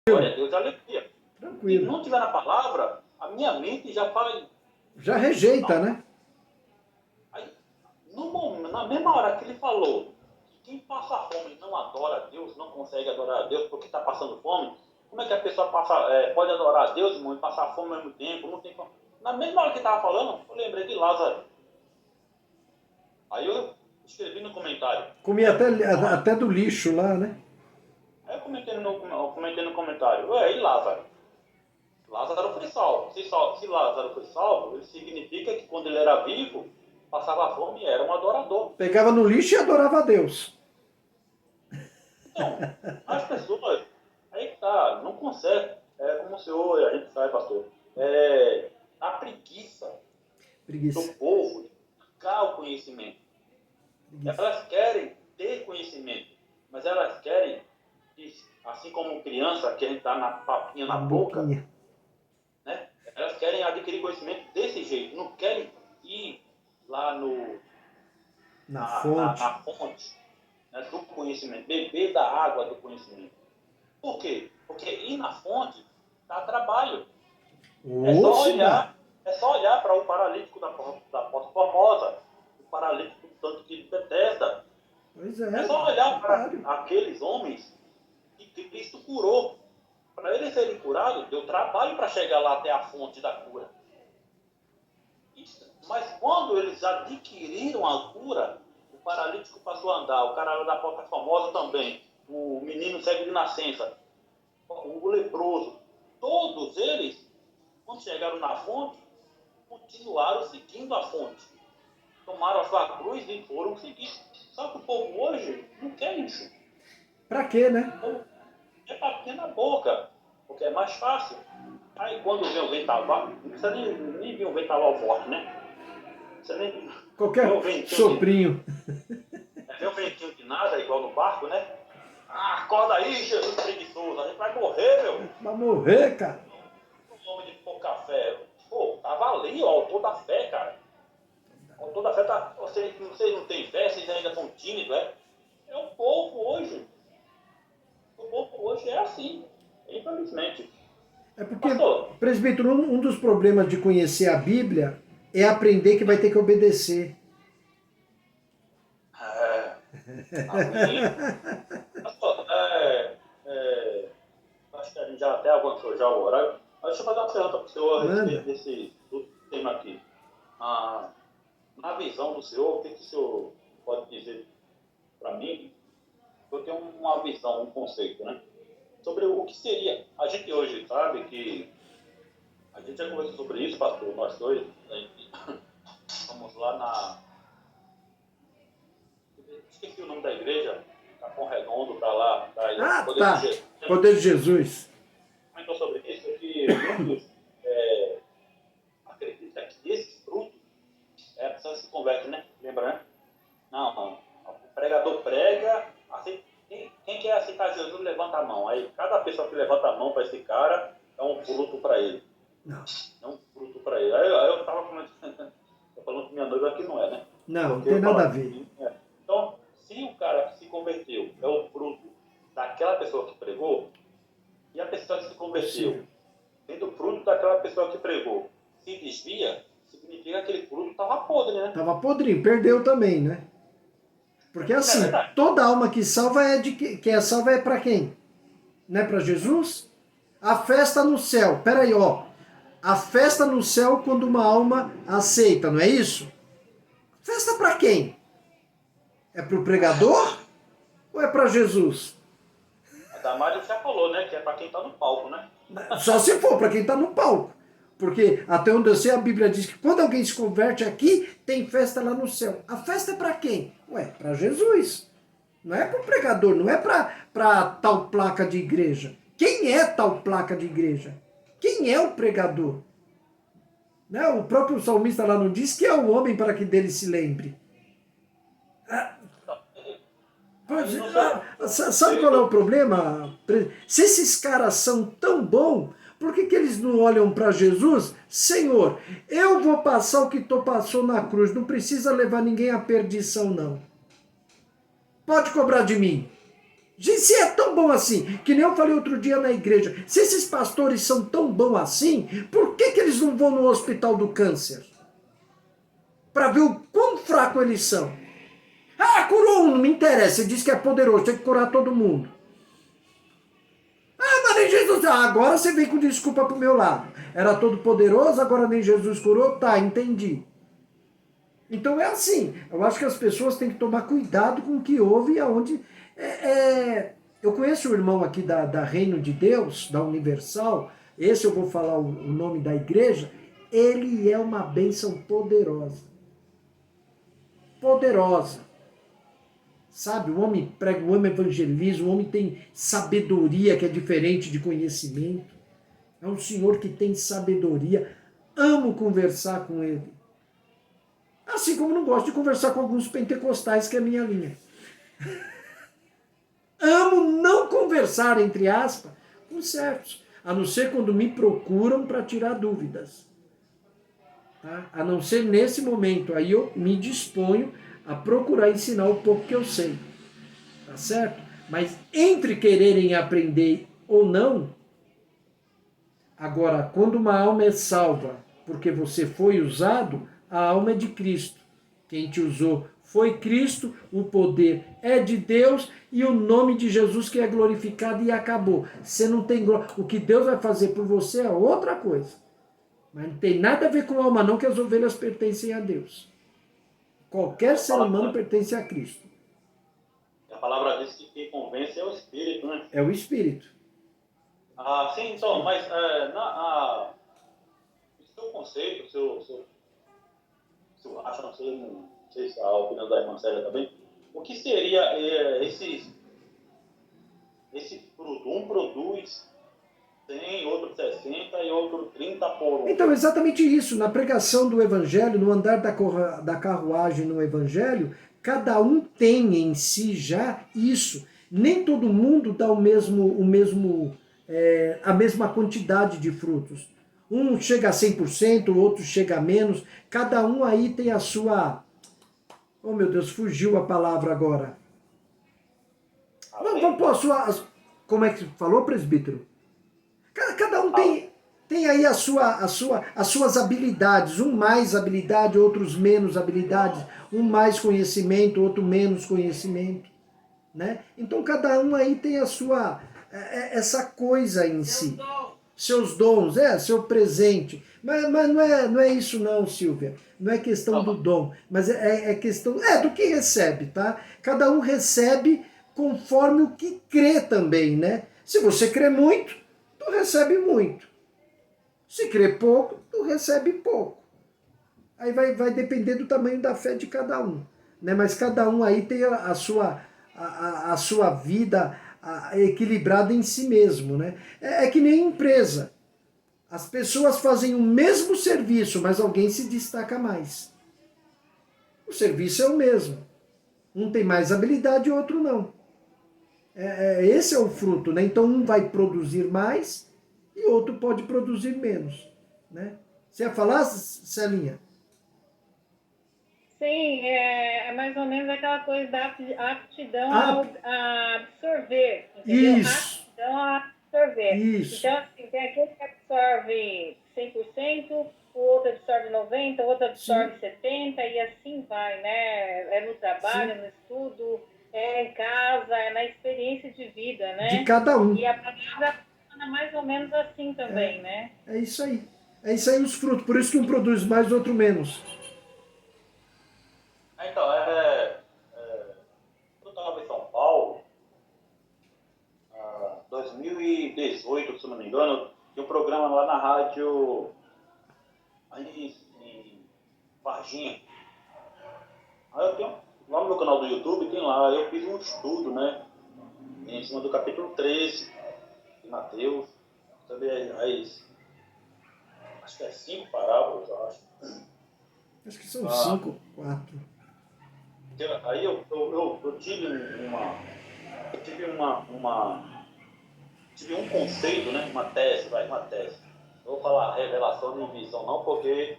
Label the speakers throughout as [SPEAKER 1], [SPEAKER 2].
[SPEAKER 1] Glória a Deus, alegria. Se
[SPEAKER 2] Tranquilo.
[SPEAKER 1] não tiver na palavra, a minha mente já faz.
[SPEAKER 2] Já rejeita, né?
[SPEAKER 1] Aí, na mesma hora que ele falou que quem passa fome e não adora a Deus, não consegue adorar a Deus porque está passando fome, como é que a pessoa pode adorar a Deus, irmão, e passar fome ao mesmo tempo? Não tem como. Na mesma hora que ele estava falando, eu lembrei de Lázaro. Aí eu escrevi no comentário.
[SPEAKER 2] Comia até do lixo lá, né?
[SPEAKER 1] Aí eu comentei no comentário. Ué, e Lázaro? Lázaro foi salvo. Se Lázaro foi salvo, isso significa que quando ele era vivo, passava fome e era um adorador.
[SPEAKER 2] Pegava no lixo e adorava a Deus.
[SPEAKER 1] Então, as pessoas, aí que tá, não conseguem. É como o senhor, a gente sabe, pastor, a preguiça do
[SPEAKER 2] Preguiça.
[SPEAKER 1] povo de buscar o conhecimento.
[SPEAKER 2] Preguiça.
[SPEAKER 1] Elas querem ter conhecimento, mas elas querem, assim como criança, que a gente dá na papinha na boca,
[SPEAKER 2] Boquinha.
[SPEAKER 1] né? Elas querem adquirir conhecimento desse jeito, não querem ir lá
[SPEAKER 2] Na fonte.
[SPEAKER 1] na fonte, né, do conhecimento, beber da água do conhecimento. Por quê? Porque ir na fonte dá trabalho. É só olhar para o paralítico da Porta Formosa, o paralítico do tanto de Bethesda.
[SPEAKER 2] Pois
[SPEAKER 1] É só olhar para
[SPEAKER 2] trabalho.
[SPEAKER 1] aqueles homens que Cristo curou. Para eles serem curados, deu trabalho para chegar lá até a fonte da cura. Mas quando eles adquiriram a cura, o paralítico passou a andar, o cara lá da Porta Famosa também, o menino cego de nascença, o leproso, todos eles, quando chegaram na fonte, continuaram seguindo a fonte. Tomaram a sua cruz e foram seguir. Só que o povo hoje não quer isso.
[SPEAKER 2] Pra quê, né?
[SPEAKER 1] É papinha na boca, porque é mais fácil. Aí quando vem o ventaval, não precisa nem vir um ventaval forte, né? Você nem
[SPEAKER 2] Qualquer
[SPEAKER 1] vem um ventinho
[SPEAKER 2] soprinho.
[SPEAKER 1] vem um ventinho de nada, igual no barco, né? Ah, acorda aí, Jesus preguiçoso, a gente vai morrer, meu.
[SPEAKER 2] Vai morrer, cara.
[SPEAKER 1] Um homem de pouca fé. Pô, tava ali, ó, o autor da fé, cara. O autor da fé tá. Vocês não têm fé, vocês ainda são tímidos, é? É o povo hoje. O povo hoje é assim, infelizmente.
[SPEAKER 2] É porque,
[SPEAKER 1] Pastor,
[SPEAKER 2] presbítero, um dos problemas de conhecer a Bíblia é aprender que vai ter que obedecer.
[SPEAKER 1] assim, pastor, acho que a gente já até avançou já o horário. Mas deixa eu fazer uma pergunta para o senhor a respeito do tema aqui. Na visão do senhor, o que o senhor pode dizer para mim? Eu tenho uma visão, um conceito, né? Sobre o que seria. A gente hoje sabe que a gente já conversou sobre isso, pastor, nós dois. Vamos lá na. Esqueci o nome da igreja, Capão Redondo, para lá.
[SPEAKER 2] Tá. Poder de Jesus.
[SPEAKER 1] Comentou sobre isso, que muitos acreditam que esse fruto a pessoa se converte, né? Lembra, né? Não. O pregador prega, quem quer aceitar Jesus, levanta a mão. Aí cada pessoa que levanta a mão para esse cara é um fruto para ele.
[SPEAKER 2] Não.
[SPEAKER 1] É um fruto para ele. Aí eu estava falando com minha noiva que não é, né?
[SPEAKER 2] Não tem nada a ver.
[SPEAKER 1] Então, se o cara que se converteu é o fruto daquela pessoa que pregou, e a pessoa que se converteu, sendo fruto daquela pessoa que pregou, se desvia, significa que aquele fruto estava podre, né?
[SPEAKER 2] Tava podrinho, perdeu também, né? Porque assim, toda alma que salva que é salva é para quem? Não é para Jesus? A festa no céu. Peraí, ó. A festa no céu quando uma alma aceita, não é isso? Festa para quem? É para o pregador ou é para Jesus?
[SPEAKER 1] A Damares já falou, né? Que é para quem está no palco, né?
[SPEAKER 2] Só se for para quem está no palco. Porque até onde eu sei a Bíblia diz que quando alguém se converte aqui, tem festa lá no céu. A festa é para quem? Ué, para Jesus. Não é para o pregador, não é para tal placa de igreja. Quem é tal placa de igreja? Quem é o pregador? Né? O próprio salmista lá não diz que é o homem para que dele se lembre. Sabe qual é o problema? Se esses caras são tão bons, por que eles não olham para Jesus? Senhor, eu vou passar o que tu passou na cruz, não precisa levar ninguém à perdição, não. Pode cobrar de mim. Gente, se é tão bom assim, que nem eu falei outro dia na igreja, se esses pastores são tão bons assim, por que eles não vão no hospital do câncer? Para ver o quão fraco eles são. Ah, curou um, não me interessa, você diz que é poderoso, tem que curar todo mundo. Ah, mas nem Jesus, agora você vem com desculpa pro meu lado. Era todo poderoso, agora nem Jesus curou? Tá, entendi. Então é assim, eu acho que as pessoas têm que tomar cuidado com o que ouve e aonde... Eu conheço o irmão aqui da Reino de Deus, da Universal, esse eu vou falar o nome da igreja, ele é uma bênção poderosa. Poderosa. Sabe, o homem prega, o homem evangeliza, o homem tem sabedoria que é diferente de conhecimento. É um senhor que tem sabedoria. Amo conversar com ele. Assim como não gosto de conversar com alguns pentecostais, que é a minha linha. Amo não conversar, entre aspas, com certos. A não ser quando me procuram para tirar dúvidas. Tá? A não ser nesse momento. Aí eu me disponho a procurar ensinar o pouco que eu sei. Tá certo? Mas entre quererem aprender ou não, agora, quando uma alma é salva porque você foi usado, a alma é de Cristo. Quem te usou foi Cristo, o poder é de Deus e o nome de Jesus que é glorificado e acabou. Você não tem glória. O que Deus vai fazer por você é outra coisa. Mas não tem nada a ver com a alma não, que as ovelhas pertencem a Deus. Qualquer ser humano pertence a Cristo.
[SPEAKER 1] A palavra diz que quem convence é o Espírito, né?
[SPEAKER 2] É o Espírito.
[SPEAKER 1] Ah, sim, então, mas o seu conceito, seu acha, não sei se a opinião da irmã Célia também, o que seria esse fruto? Um produz 100, outro 60 e outro 30 por um.
[SPEAKER 2] Então, exatamente isso. Na pregação do Evangelho, no andar da carruagem no Evangelho, cada um tem em si já isso. Nem todo mundo dá a mesma quantidade de frutos. Um chega a 100%, o outro chega a menos. Cada um aí tem a sua... Oh, meu Deus, fugiu a palavra agora. Vamos pôr a sua... Como é que falou, presbítero? Cada um tem aí as suas habilidades, um mais habilidade, outros menos habilidades, um mais conhecimento, outro menos conhecimento, né? Então cada um aí tem essa coisa em si, seus dons, seu presente, mas não é isso não, Silvia, não é questão do dom, mas é questão do que recebe, tá? Cada um recebe conforme o que crê também, né? Se você crê muito, tu recebe muito. Se crê pouco, tu recebe pouco. Aí vai depender do tamanho da fé de cada um. Né? Mas cada um aí tem a sua vida equilibrada em si mesmo. Né? É que nem empresa. As pessoas fazem o mesmo serviço, mas alguém se destaca mais. O serviço é o mesmo. Um tem mais habilidade e o outro não. Esse é o fruto. Né? Então um vai produzir mais e outro pode produzir menos. Né? Você ia falar, Celinha?
[SPEAKER 3] Sim, é mais ou menos aquela coisa da aptidão a absorver, entendeu?
[SPEAKER 2] Isso.
[SPEAKER 3] Aptidão a absorver.
[SPEAKER 2] Isso.
[SPEAKER 3] Então, assim, tem aquele que absorve 100%, o outro absorve 90%, o outro absorve 70%, e assim vai, né? É no trabalho, no estudo, é em casa, é na experiência de vida, né?
[SPEAKER 2] De cada um.
[SPEAKER 3] E a palavra funciona mais ou menos assim também, né?
[SPEAKER 2] É isso aí. É isso aí os frutos. Por isso que um produz mais, outro menos.
[SPEAKER 1] Então, eu estava em São Paulo, 2018, se não me engano, tinha um programa lá na rádio, aí em Varginha. Aí eu tenho, lá no meu canal do YouTube, tem lá, eu fiz um estudo, né, em cima do capítulo 13 de Mateus, também acho que é 5 parábolas, eu acho.
[SPEAKER 2] Acho que são 5, 4.
[SPEAKER 1] Aí eu tive tive um conceito, né? Uma tese. Eu vou falar revelação de visão, não, porque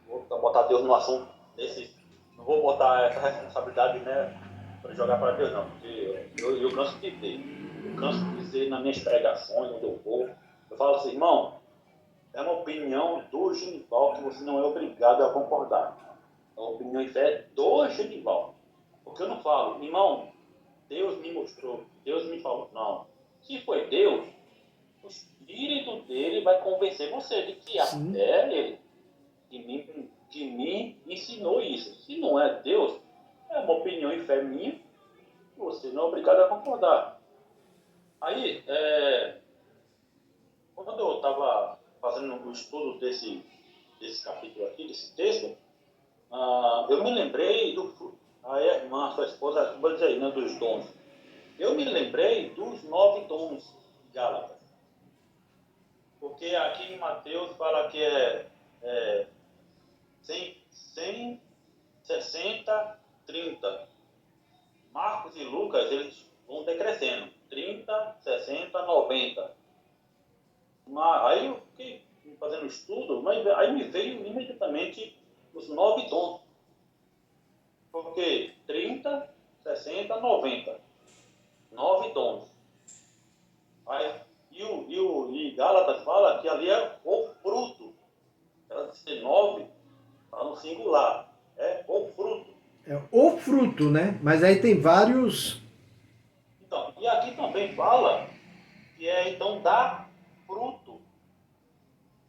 [SPEAKER 1] vou botar Deus no assunto desse. Não vou botar essa responsabilidade, né, para jogar para Deus, não, porque eu canso de ter. Eu canso de dizer nas minhas pregações, onde eu vou, eu falo assim, irmão, é uma opinião do Genival que você não é obrigado a concordar. A opinião e fé do Genival. Porque eu não falo, irmão, Deus me mostrou, Deus me falou. Não. Se foi Deus, o Espírito dele vai convencer você de que é ele que me ensinou isso. Se não é Deus, é uma opinião e fé minha, você não é obrigado a concordar. Aí, quando eu estava fazendo o estudo desse capítulo aqui, desse texto, eu me lembrei a irmã, sua esposa, vou dizer aí, né, dos dons. Eu me lembrei dos 9 dons de Gálatas. Porque aqui em Mateus fala que é 100, 60, 30. Marcos e Lucas, eles vão decrescendo. 30, 60, 90. Aí eu fiquei fazendo estudo, mas aí me veio imediatamente os 9 dons. Porque 30, 60, 90. 9 dons. Aí, e Gálatas fala que ali é o fruto. Ela diz 9, está no singular. É o fruto.
[SPEAKER 2] É o fruto, né? Mas aí tem vários...
[SPEAKER 1] Então, e aqui também fala que então dá fruto.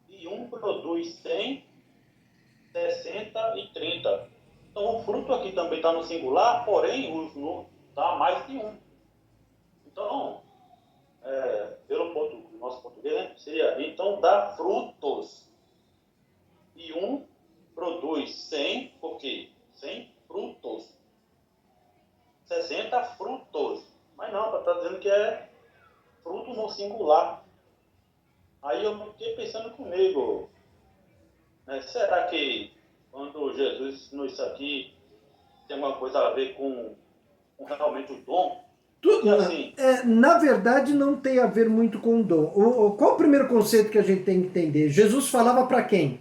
[SPEAKER 1] E um produz 100, 60 e 30. Então o fruto aqui também está no singular, porém dá mais de um. Então, pelo nosso português, né, seria, então dá frutos. E um produz 100, por quê? 100 frutos. 60 frutos. Mas não, está dizendo que é fruto no singular. Aí eu fiquei pensando comigo, né, será que quando Jesus ensinou isso aqui, tem alguma coisa a ver com realmente o dom?
[SPEAKER 2] Tudo,
[SPEAKER 1] assim,
[SPEAKER 2] na verdade, não tem a ver muito com o dom. Qual o primeiro conceito que a gente tem que entender? Jesus falava para quem?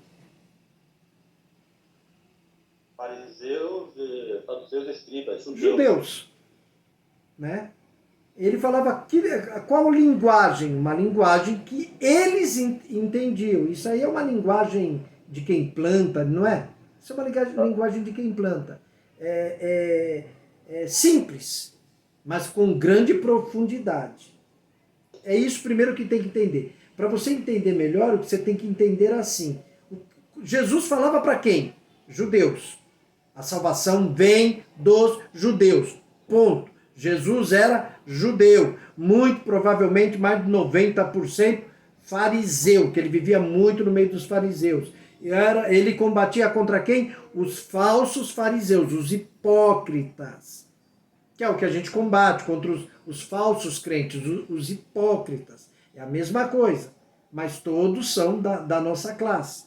[SPEAKER 1] Fariseus, saduceus, escribas,
[SPEAKER 2] Judeus. Né? Ele falava qual linguagem? Uma linguagem que eles entendiam. Isso aí é uma linguagem de quem planta, não é? Isso é uma linguagem de quem planta. É simples, mas com grande profundidade. É isso primeiro que tem que entender. Para você entender melhor, o que você tem que entender assim. Jesus falava para quem? Judeus. A salvação vem dos judeus. Ponto. Jesus era judeu. Muito provavelmente mais de 90% fariseu, que ele vivia muito no meio dos fariseus. Ele combatia contra quem? Os falsos fariseus, os hipócritas. Que é o que a gente combate contra os falsos crentes, os hipócritas. É a mesma coisa, mas todos são da nossa classe.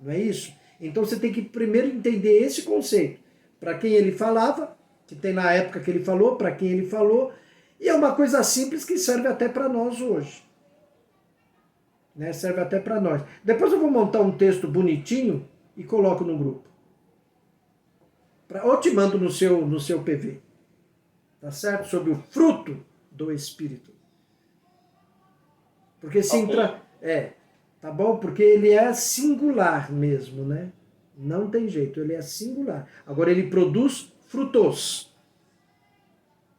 [SPEAKER 2] Não é isso? Então você tem que primeiro entender esse conceito. Para quem ele falava, que tem na época que ele falou, para quem ele falou, e é uma coisa simples que serve até para nós hoje. Né? Serve até para nós. Depois eu vou montar um texto bonitinho e coloco no grupo. Ou te mando no seu PV. Tá certo? Sobre o fruto do Espírito. Porque se entra... tá bom? Porque ele é singular mesmo, né? Não tem jeito, ele é singular. Agora ele produz frutos.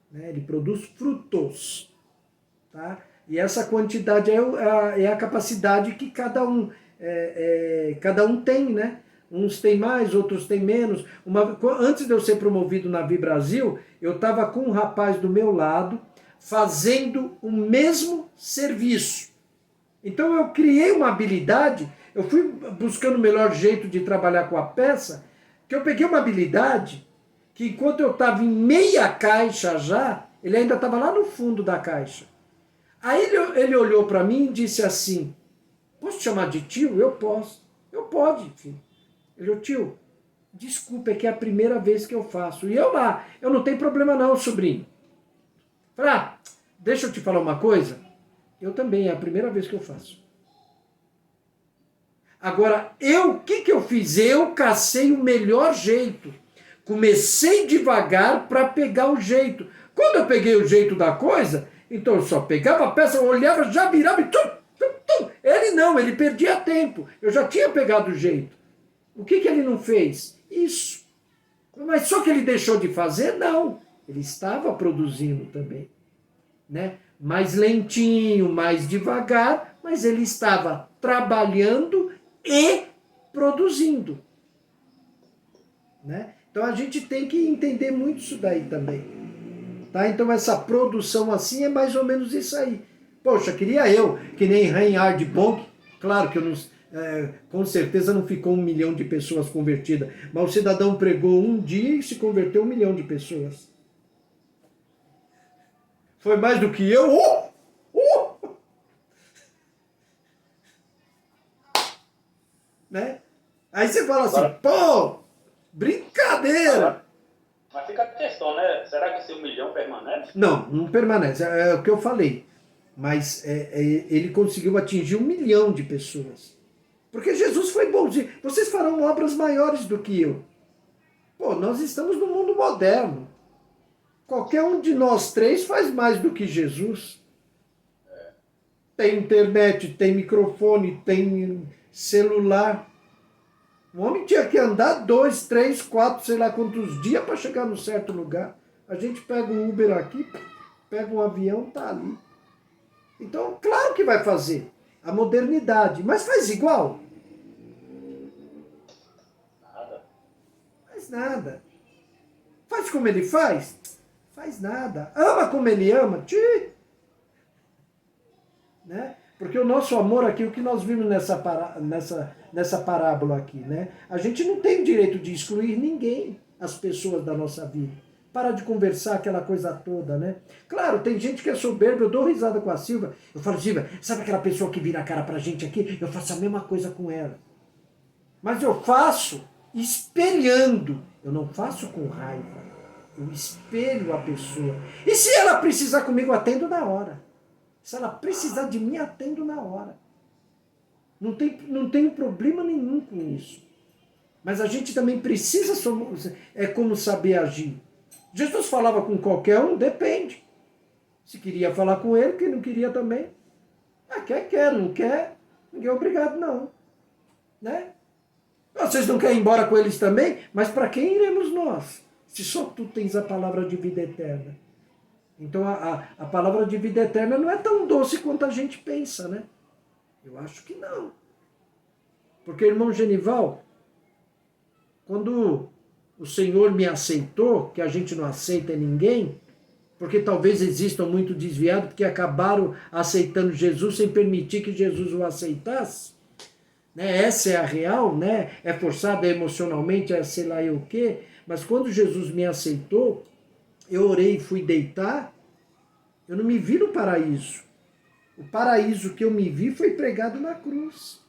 [SPEAKER 2] Né? Ele produz frutos. Tá? E essa quantidade é a capacidade que cada um tem, né? Uns têm mais, outros têm menos. Antes de eu ser promovido na Vi Brasil, eu estava com um rapaz do meu lado fazendo o mesmo serviço. Então eu criei uma habilidade, eu fui buscando o melhor jeito de trabalhar com a peça, que eu peguei uma habilidade que enquanto eu estava em meia caixa já, ele ainda estava lá no fundo da caixa. Aí ele olhou para mim e disse assim, posso te chamar de tio? Eu posso. Eu pode, filho. Ele falou, tio, desculpa, é que é a primeira vez que eu faço. E eu lá, eu não tenho problema não, sobrinho. Falei, deixa eu te falar uma coisa. Eu também, é a primeira vez que eu faço. Agora, o que eu fiz? Eu cacei o melhor jeito. Comecei devagar para pegar o jeito. Quando eu peguei o jeito da coisa, então eu só pegava a peça, olhava, já virava e tum, tum, tum. Ele não, ele perdia tempo. Eu já tinha pegado o jeito. O que ele não fez? Isso. Mas só que ele deixou de fazer? Não. Ele estava produzindo também. Né? Mais lentinho, mais devagar, mas ele estava trabalhando e produzindo. Né? Então a gente tem que entender muito isso daí também. Tá? Então essa produção assim é mais ou menos isso aí. Poxa, queria eu, que nem Reinhard Bonk, claro que eu não, com certeza não ficou 1 milhão de pessoas convertidas, mas o cidadão pregou um dia e se converteu 1 milhão de pessoas. Foi mais do que eu. Né? Aí você fala assim, pô, brincadeira.
[SPEAKER 1] Mas fica a questão, né? Será que esse 1 milhão permanece?
[SPEAKER 2] Não, não permanece. É o que eu falei. Mas ele conseguiu atingir 1 milhão de pessoas. Porque Jesus foi bonzinho. Vocês farão obras maiores do que eu. Pô, nós estamos no mundo moderno. Qualquer um de nós três faz mais do que Jesus. Tem internet, tem microfone, tem celular. O homem tinha que andar 2, 3, 4, sei lá quantos dias para chegar num certo lugar. A gente pega um Uber aqui, pega um avião, tá ali. Então, claro que vai fazer a modernidade, mas faz igual?
[SPEAKER 1] Nada.
[SPEAKER 2] Faz nada. Faz como ele faz? Faz nada. Ama como ele ama? Né? Porque o nosso amor aqui, o que nós vimos nessa parábola aqui, né? A gente não tem o direito de excluir ninguém, as pessoas da nossa vida. Para de conversar aquela coisa toda, né? Claro, tem gente que é soberba, eu dou risada com a Silva. Eu falo, Silva, sabe aquela pessoa que vira a cara pra gente aqui? Eu faço a mesma coisa com ela. Mas eu faço espelhando. Eu não faço com raiva. Eu espelho a pessoa. E se ela precisar comigo, eu atendo na hora. Se ela precisar de mim, atendo na hora. Não tem problema nenhum com isso. Mas a gente também precisa, como saber agir. Jesus falava com qualquer um, depende. Se queria falar com ele, quem não queria também. Quer, não quer, ninguém é obrigado não. Né? Vocês não querem ir embora com eles também? Mas para quem iremos nós? Se só tu tens a palavra de vida eterna. Então a palavra de vida eterna não é tão doce quanto a gente pensa, né? Eu acho que não. Porque, irmão Genival, quando o Senhor me aceitou, que a gente não aceita ninguém, porque talvez existam muito desviados que acabaram aceitando Jesus sem permitir que Jesus o aceitasse, né? Essa é a real, né? É forçada emocionalmente, é sei lá eu o quê, mas quando Jesus me aceitou, eu orei e fui deitar, eu não me vi no paraíso. O paraíso que eu me vi foi pregado na cruz.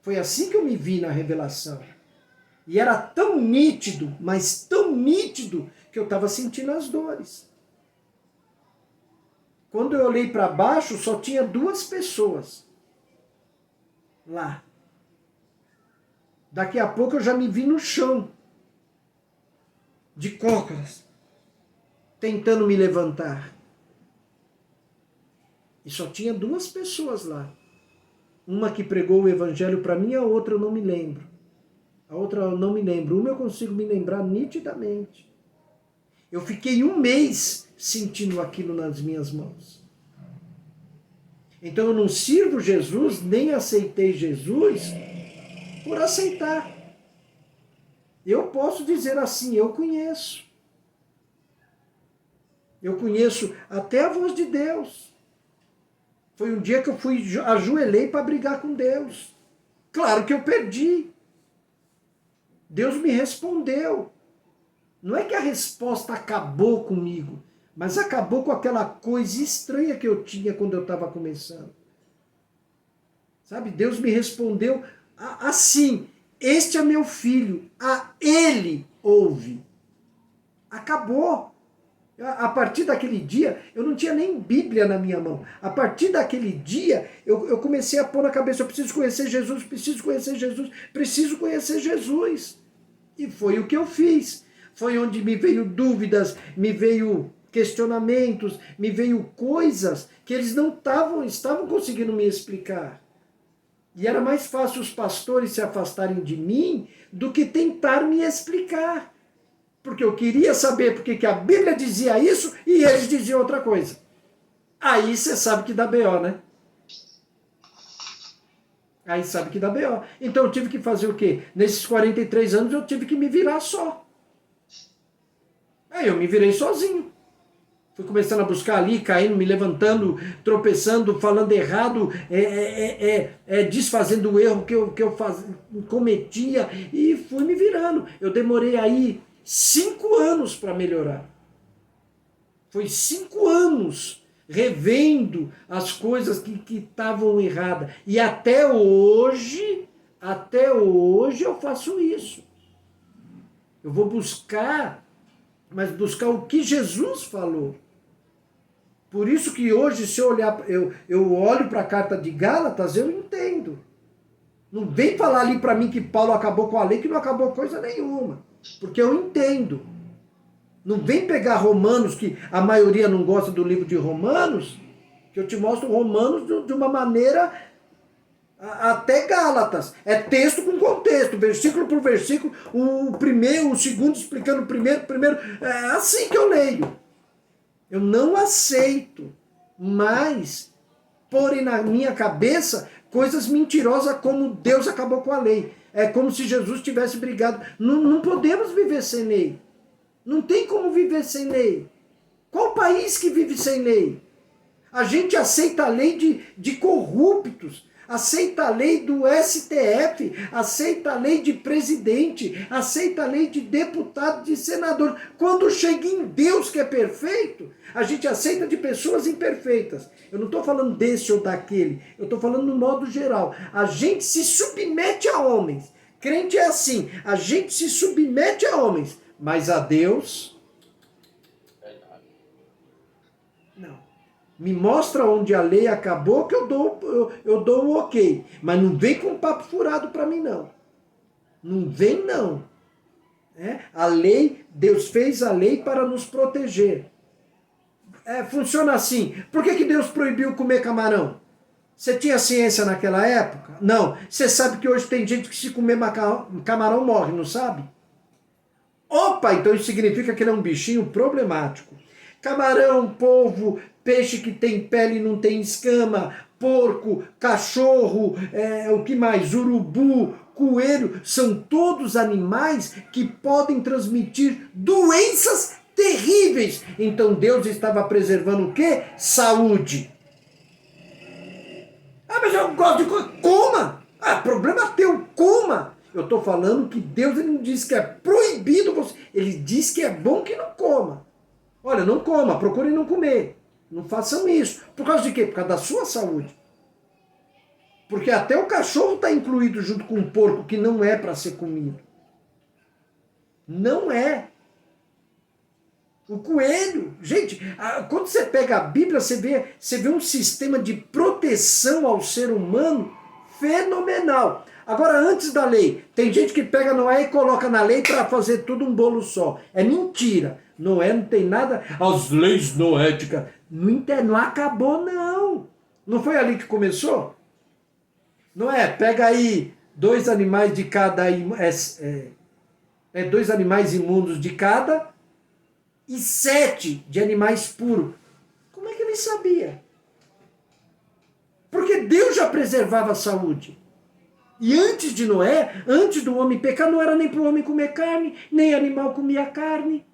[SPEAKER 2] Foi assim que eu me vi na revelação. E era tão nítido, mas tão nítido, que eu estava sentindo as dores. Quando eu olhei para baixo, só tinha 2 pessoas lá. Daqui a pouco eu já me vi no chão, de cócoras, tentando me levantar. E só tinha 2 pessoas lá. Uma que pregou o evangelho para mim, a outra eu não me lembro. A outra eu não me lembro. Uma eu consigo me lembrar nitidamente. Eu fiquei 1 mês sentindo aquilo nas minhas mãos. Então eu não sirvo Jesus, nem aceitei Jesus por aceitar. Eu posso dizer assim, eu conheço. Eu conheço até a voz de Deus. Foi um dia que eu ajoelhei para brigar com Deus. Claro que eu perdi. Deus me respondeu. Não é que a resposta acabou comigo, mas acabou com aquela coisa estranha que eu tinha quando eu estava começando. Sabe, Deus me respondeu assim, este é meu filho, a ele ouve. Acabou. A partir daquele dia, eu não tinha nem Bíblia na minha mão. A partir daquele dia, eu comecei a pôr na cabeça, eu preciso conhecer Jesus, preciso conhecer Jesus, preciso conhecer Jesus. E foi o que eu fiz. Foi onde me veio dúvidas, me veio questionamentos, me veio coisas que eles não estavam conseguindo me explicar. E era mais fácil os pastores se afastarem de mim do que tentar me explicar. Porque eu queria saber porque que a Bíblia dizia isso e eles diziam outra coisa. Aí você sabe que dá B.O., né? Aí sabe que dá B.O. Então eu tive que fazer o quê? Nesses 43 anos eu tive que me virar só. Aí eu me virei sozinho. Fui começando a buscar ali, caindo, me levantando, tropeçando, falando errado, desfazendo o erro que eu cometia e fui me virando. Eu demorei aí 5 anos para melhorar. Foi 5 anos revendo as coisas que estavam erradas. E até hoje eu faço isso. Eu vou buscar, mas buscar o que Jesus falou. Por isso que hoje, se eu olhar, eu olho para a carta de Gálatas, eu entendo. Não vem falar ali para mim que Paulo acabou com a lei, que não acabou coisa nenhuma. Porque eu entendo. Não vem pegar Romanos, que a maioria não gosta do livro de Romanos, que eu te mostro Romanos de uma maneira até Gálatas. É texto com contexto, versículo por versículo, o primeiro, o segundo explicando o primeiro. É assim que eu leio. Eu não aceito mais porem na minha cabeça coisas mentirosas como Deus acabou com a lei. É como se Jesus tivesse brigado. Não podemos viver sem lei. Não tem como viver sem lei. Qual país que vive sem lei? A gente aceita a lei de corruptos, aceita a lei do STF, aceita a lei de presidente, aceita a lei de deputado, de senador. Quando chega em Deus, que é perfeito, a gente aceita de pessoas imperfeitas. Eu não estou falando desse ou daquele, eu estou falando no modo geral. A gente se submete a homens. Crente é assim, a gente se submete a homens, mas a Deus, não. Me mostra onde a lei acabou que eu dou um ok. Mas não vem com um papo furado para mim, não. Não vem, não. A lei, Deus fez a lei para nos proteger. Funciona assim. Por que Deus proibiu comer camarão? Você tinha ciência naquela época? Não. Você sabe que hoje tem gente que se comer camarão morre, não sabe? Opa, então isso significa que ele é um bichinho problemático. Camarão, polvo, peixe que tem pele e não tem escama, porco, cachorro, o que mais? Urubu, coelho, são todos animais que podem transmitir doenças terríveis. Então Deus estava preservando o quê? Saúde. Mas eu gosto de coma. Problema teu, coma. Eu estou falando que Deus ele não diz que é proibido você. Ele diz que é bom que não coma. Olha, não coma, procure não comer. Não façam isso. Por causa de quê? Por causa da sua saúde. Porque até o cachorro está incluído junto com o porco, que não é para ser comido. Não é. O coelho. Gente, quando você pega a Bíblia, você vê um sistema de proteção ao ser humano fenomenal. Agora, antes da lei, tem gente que pega Noé e coloca na lei para fazer tudo um bolo só. É mentira. Noé não tem nada. As leis noéticas. Não acabou, não. Não foi ali que começou? Noé, pega aí 2 animais de cada. 2 animais imundos de cada e 7 de animais puros. Como é que ele sabia? Porque Deus já preservava a saúde. E antes de Noé, antes do homem pecar, não era nem para o homem comer carne, nem animal comia carne.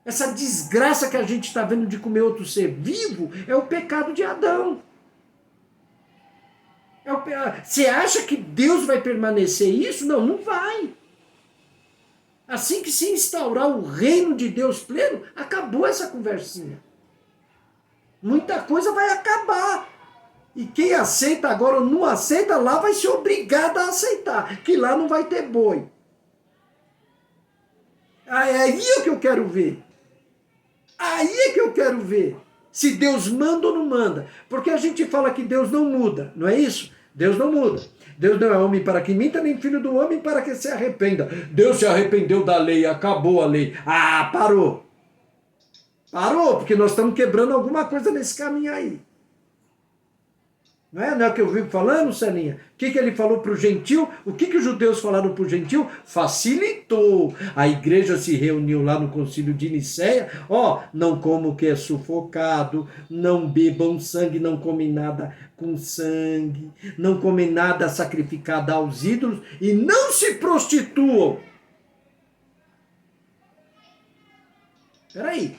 [SPEAKER 2] Essa desgraça que a gente está vendo de comer outro ser vivo é o pecado de Adão. Você acha que Deus vai permanecer isso? Não, não vai. Assim que se instaurar o reino de Deus pleno, acabou essa conversinha. Muita coisa vai acabar. E quem aceita agora ou não aceita, lá vai ser obrigado a aceitar, que lá não vai ter boi. É aí que eu quero ver. Aí é que eu quero ver. Se Deus manda ou não manda. Porque a gente fala que Deus não muda, não é isso? Deus não muda. Deus não é homem para que minta, nem filho do homem para que se arrependa. Deus se arrependeu da lei, acabou a lei. Ah, parou. Parou, porque nós estamos quebrando alguma coisa nesse caminho aí. Não é o que eu vivo falando, Celinha? O que ele falou para o gentil? O que os judeus falaram para o gentil? Facilitou. A igreja se reuniu lá no concílio de Nicéia. Não como o que é sufocado, não bebam sangue, não come nada com sangue, não come nada sacrificado aos ídolos e não se prostituam. Espera aí,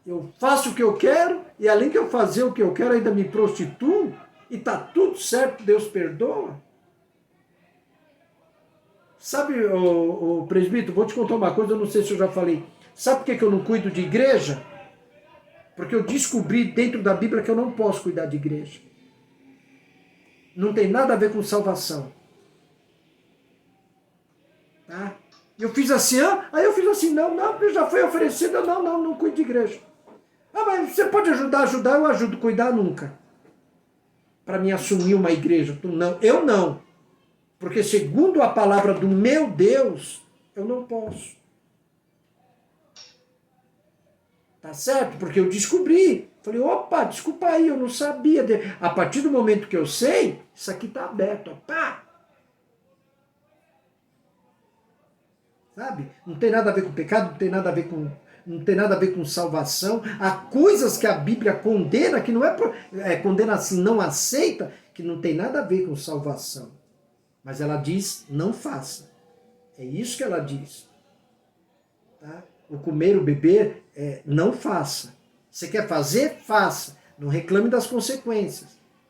[SPEAKER 2] eu faço o que eu quero, e além de eu fazer o que eu quero, ainda me prostituo, e tá tudo certo, Deus perdoa. Sabe, o presbítero, vou te contar uma coisa, eu não sei se eu já falei. Sabe por que eu não cuido de igreja? Porque eu descobri dentro da Bíblia que eu não posso cuidar de igreja. Não tem nada a ver com salvação. Tá? Eu fiz assim, aí eu fiz assim, não, já foi oferecido, não cuido de igreja. Mas você pode ajudar, eu ajudo, cuidar nunca. Para mim assumir uma igreja, não, eu não. Porque segundo a palavra do meu Deus, eu não posso. Tá certo? Porque eu descobri. Falei, opa, desculpa aí, eu não sabia. A partir do momento que eu sei, isso aqui tá aberto, pá. Sabe? Não tem nada a ver com pecado, não tem nada a ver com salvação. Há coisas que a Bíblia condena, que não condena assim, não aceita, que não tem nada a ver com salvação. Mas ela diz, não faça. É isso que ela diz. Tá? O comer, o beber, não faça. Você quer fazer? Faça. Não reclame das consequências.